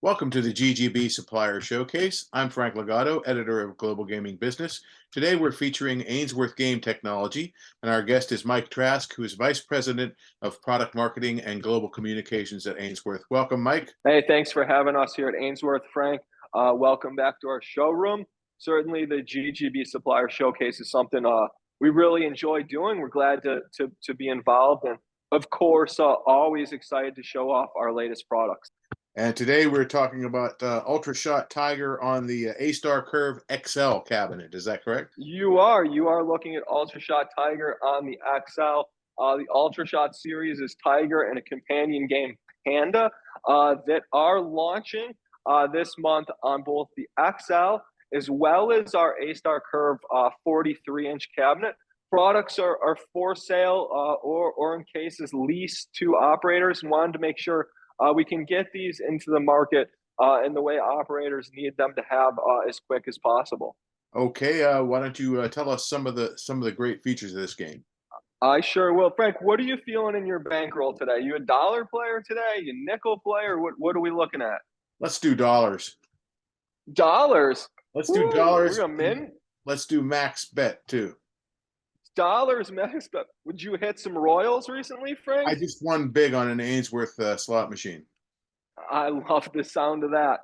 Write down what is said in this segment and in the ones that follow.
Welcome to the GGB Supplier Showcase. I'm Frank Legato, editor of Global Gaming Business. Today we're featuring Ainsworth Game Technology, and our guest is Mike Trask, who is Vice President of Product Marketing and Global Communications at Ainsworth. Welcome, Mike. Hey, thanks for having us here at Ainsworth, Frank. Welcome back to our showroom. Certainly the GGB Supplier Showcase is something we really enjoy doing. We're glad to be involved, and of course, always excited to show off our latest products. And today we're talking about Ultra Shot Tiger on the A-Star Curve XL cabinet. Is that correct? You are looking at Ultra Shot Tiger on the XL. The Ultra Shot series is Tiger and a companion game Panda that are launching this month on both the XL as well as our A-Star Curve 43-inch cabinet. Products are for sale or in cases leased to operators, and wanted to make sure we can get these into the market in the way operators need them to have as quick as possible. Okay, why don't you tell us some of the great features of this game? I sure will. Frank, what are you feeling in your bankroll today? You a dollar player today? You nickel player? What are we looking at? Let's do dollars. Dollars? Let's do dollars. We're gonna min? Let's do max bet too. Dollars max bet. Would you hit some royals recently, Frank? I just won big on an Ainsworth slot machine. I love the sound of that.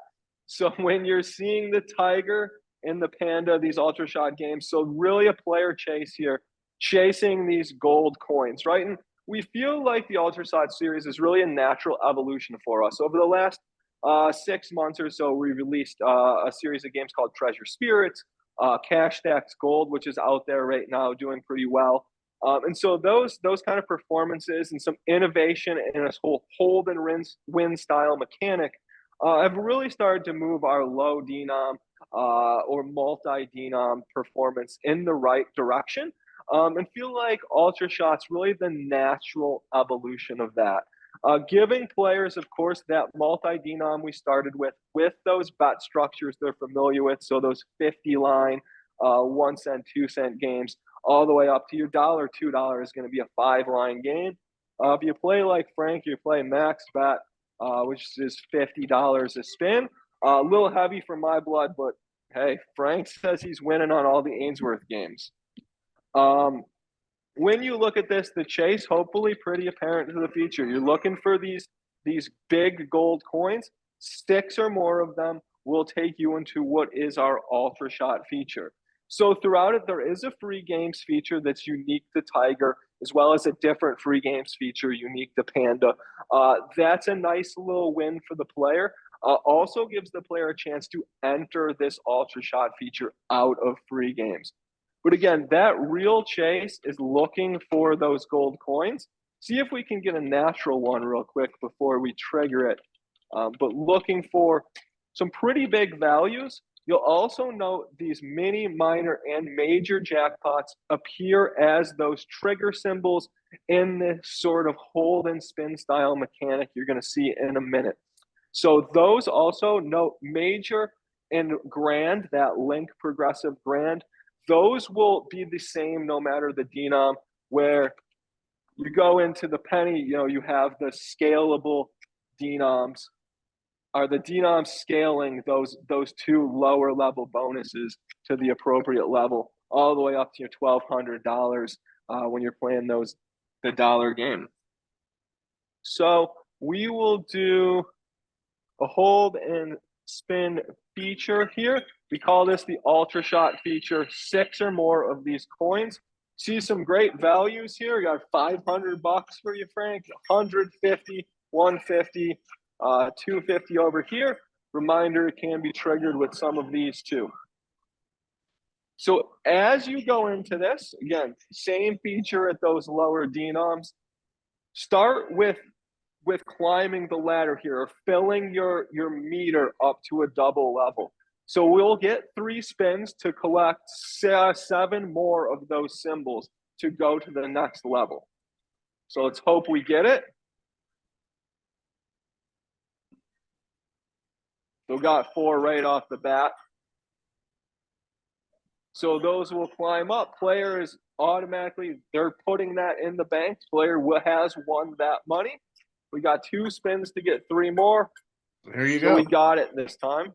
So when you're seeing the Tiger and the Panda, these Ultra Shot games, so really a player chase here, chasing these gold coins, right? And we feel like the Ultra Shot series is really a natural evolution for us. Over the last 6 months or so, we released a series of games called Treasure Spirits, Cash Stacks Gold, which is out there right now doing pretty well. And so those kind of performances and some innovation in this whole hold and win style mechanic have really started to move our low denom or multi-denom performance in the right direction, and feel like Ultra Shot's really the natural evolution of that. Giving players, of course, that multi-denom we started with those bet structures they're familiar with, so those 50 line, 1 cent, 2 cent games, all the way up to your $1, $2 is going to be a 5-line game. If you play like Frank, you play max bet, which is $50 a spin. A little heavy for my blood, but hey, Frank says he's winning on all the Ainsworth games. When you look at this, the chase, hopefully pretty apparent to the future. You're looking for these big gold coins. 6 or more of them will take you into what is our Ultra Shot feature. So throughout it, there is a free games feature that's unique to Tiger, as well as a different free games feature unique to Panda. That's a nice little win for the player. Also gives the player a chance to enter this Ultra Shot feature out of free games. But again, that real chase is looking for those gold coins. See if we can get a natural one real quick before we trigger it. But looking for some pretty big values. You'll also note these mini, minor, and major jackpots appear as those trigger symbols in this sort of hold and spin style mechanic you're going to see in a minute. So those also note major and grand, that link progressive grand. Those will be the same no matter the denom, where you go into the penny, you have the scalable denoms. Are the denoms scaling those 2 lower level bonuses to the appropriate level, all the way up to your $1,200 when you're playing the dollar game. So we will do a hold and spin feature here. We call this the Ultra Shot feature. 6 or more of these coins. See some great values here. We got $500 for you, Frank. 150, 150, 250 over here. Reminder, it can be triggered with some of these too. So as you go into this, again, same feature at those lower denoms. Start with climbing the ladder here, or filling your meter up to a double level. So we'll get 3 spins to collect 7 more of those symbols to go to the next level. So let's hope we get it. So got 4 right off the bat. So those will climb up. Player is automatically, they're putting that in the bank. Player has won that money. We got 2 spins to get 3 more. There you So go. we got it this time.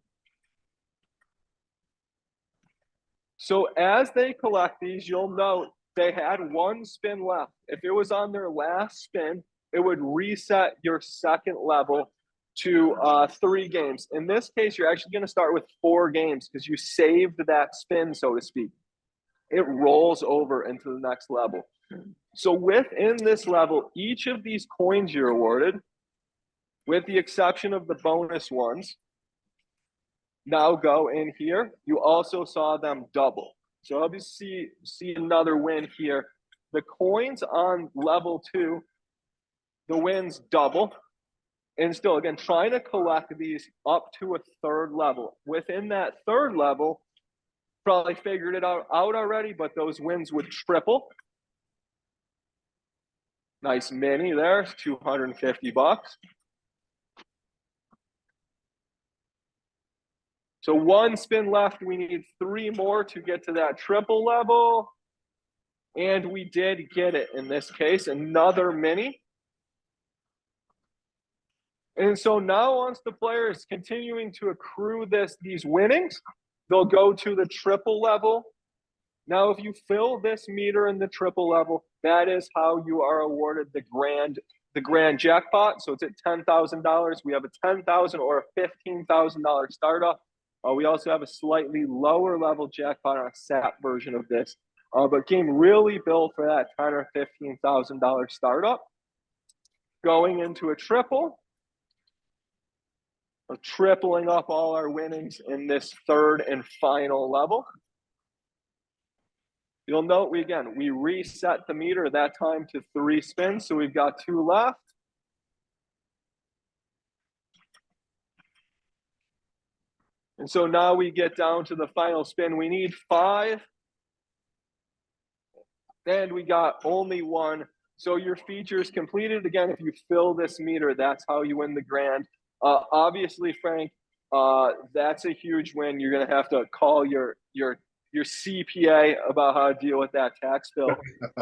So as they collect these, you'll note they had one spin left. If it was on their last spin, it would reset your second level to 3 games. In this case, you're actually going to start with 4 games because you saved that spin, so to speak. It rolls over into the next level. So within this level, each of these coins you're awarded, with the exception of the bonus ones, now go in here. You also saw them double. So obviously see another win here. The coins on level 2, the wins double. And still, again, trying to collect these up to a 3rd level. Within that 3rd level, probably figured it out already, but those wins would triple. Nice mini there, $250. So 1 spin left. We need 3 more to get to that triple level. And we did get it in this case, another mini. And so now once the player is continuing to accrue these winnings, they'll go to the triple level. Now, if you fill this meter in the triple level, that is how you are awarded the grand jackpot. So it's at $10,000. We have a $10,000 or a $15,000 startup. We also have a slightly lower level jackpot on a SAP version of this. But game really built for that $10,000 or $15,000 startup. Going into a triple, we're tripling up all our winnings in this 3rd and final level. You'll note we reset the meter that time to 3 spins, so we've got 2 left. And so now we get down to the final spin. We need 5. And we got only 1. So your feature is completed. Again, if you fill this meter, that's how you win the grand. Obviously, Frank, that's a huge win. You're going to have to call your CPA about how to deal with that tax bill.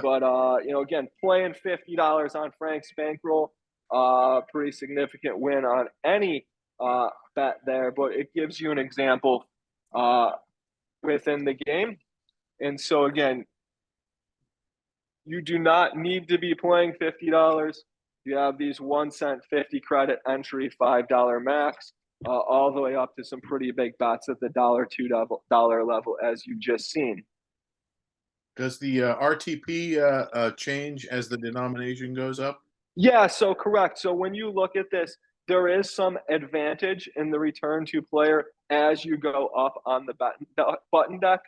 But again, playing $50 on Frank's bankroll, pretty significant win on any bet there. But it gives you an example within the game. And so again, you do not need to be playing $50. You have these 1 cent 50 credit entry, $5 max, all the way up to some pretty big bets at the $1, $2 level, as you've just seen. Does the RTP change as the denomination goes up? Yeah, so correct. So when you look at this, there is some advantage in the return to player as you go up on the button deck,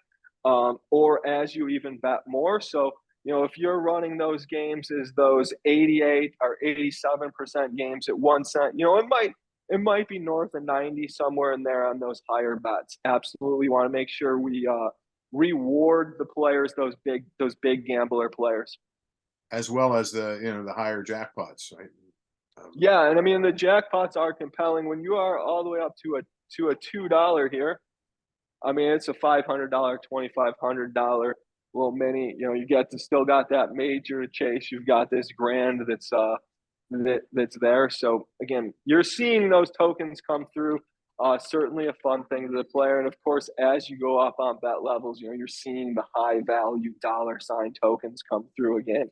or as you even bet more. So if you're running those games as those 88 or 87% games at 1 cent, it might be north of 90 somewhere in there on those higher bets. Absolutely want to make sure we reward the players, those big gambler players, as well as the higher jackpots, right? Yeah, and I mean the jackpots are compelling when you are all the way up to a $2 here. I mean it's a $500, $2,500 little mini. You still got that major to chase. You've got this grand that's there. So again, you're seeing those tokens come through. Certainly a fun thing to the player, and of course, as you go up on bet levels, you're seeing the high value dollar sign tokens come through again.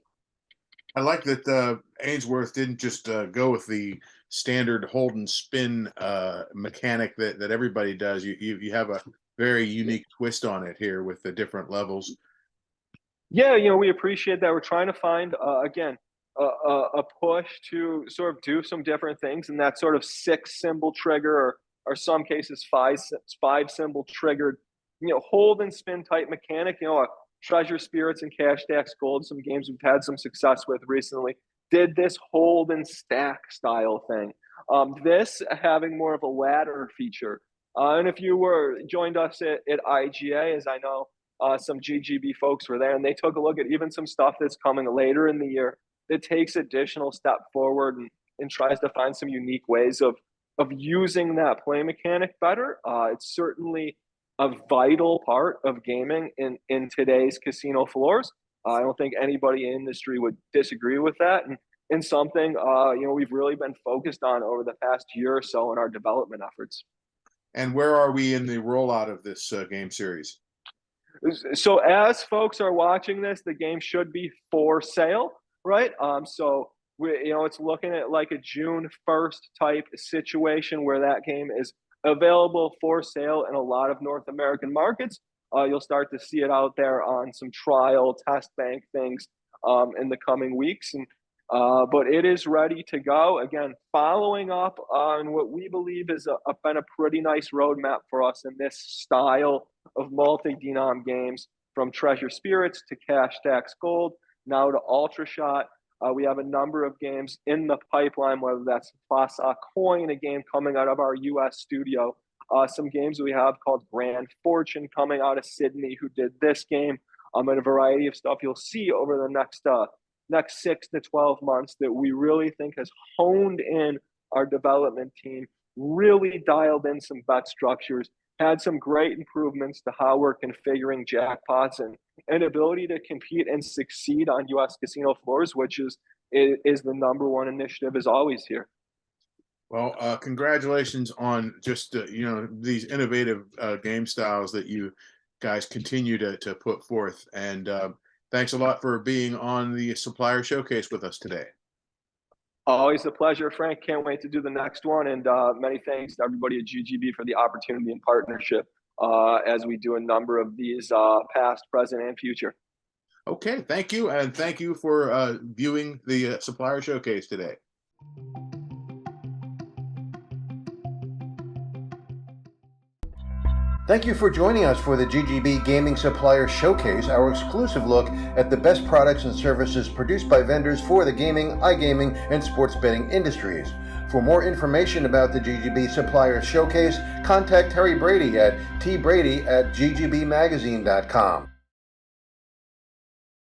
I like that Ainsworth didn't just go with the standard hold and spin mechanic that everybody does. You have a very unique twist on it here with the different levels. Yeah, we appreciate that. We're trying to find again a push to sort of do some different things, and that sort of 6 symbol trigger, or some cases 5 symbol triggered, hold and spin type mechanic. Treasure Spirits and Cash Stacks Gold, some games we've had some success with recently, did this hold and stack style thing. This having more of a ladder feature. And if you joined us at IGA, as I know some GGB folks were there, and they took a look at even some stuff that's coming later in the year that takes additional step forward and tries to find some unique ways of using that play mechanic better. It's certainly a vital part of gaming in today's casino floors. I don't think anybody in the industry would disagree with that. And in something we've really been focused on over the past year or so in our development efforts. And where are we in the rollout of this game series? So as folks are watching this, the game should be for sale, right? So it's looking at like a June 1st type situation where that game is available for sale in a lot of North American markets. You'll start to see it out there on some trial test bank things in the coming weeks, but it is ready to go. Again, following up on what we believe is been a pretty nice roadmap for us in this style of multi-denom games, from Treasure Spirits to Cash Stacks Gold, now to Ultra Shot. We have a number of games in the pipeline, whether that's Fasa Coin, a game coming out of our US studio. Some games we have called Grand Fortune coming out of Sydney, who did this game, and a variety of stuff you'll see over the next 6 to 12 months that we really think has honed in our development team, really dialed in some bet structures, had some great improvements to how we're configuring jackpots and ability to compete and succeed on US casino floors, which is the number one initiative as always here. Well, congratulations on just these innovative game styles that you guys continue to put forth, and thanks a lot for being on the Supplier Showcase with us today. Always a pleasure, Frank. Can't wait to do the next one, and many thanks to everybody at GGB for the opportunity and partnership as we do a number of these past, present, and future. Okay, thank you, and thank you for viewing the Supplier Showcase today. Thank you for joining us for the GGB Gaming Supplier Showcase, our exclusive look at the best products and services produced by vendors for the gaming, iGaming, and sports betting industries. For more information about the GGB Supplier Showcase, contact Terry Brady at tbrady@ggbmagazine.com.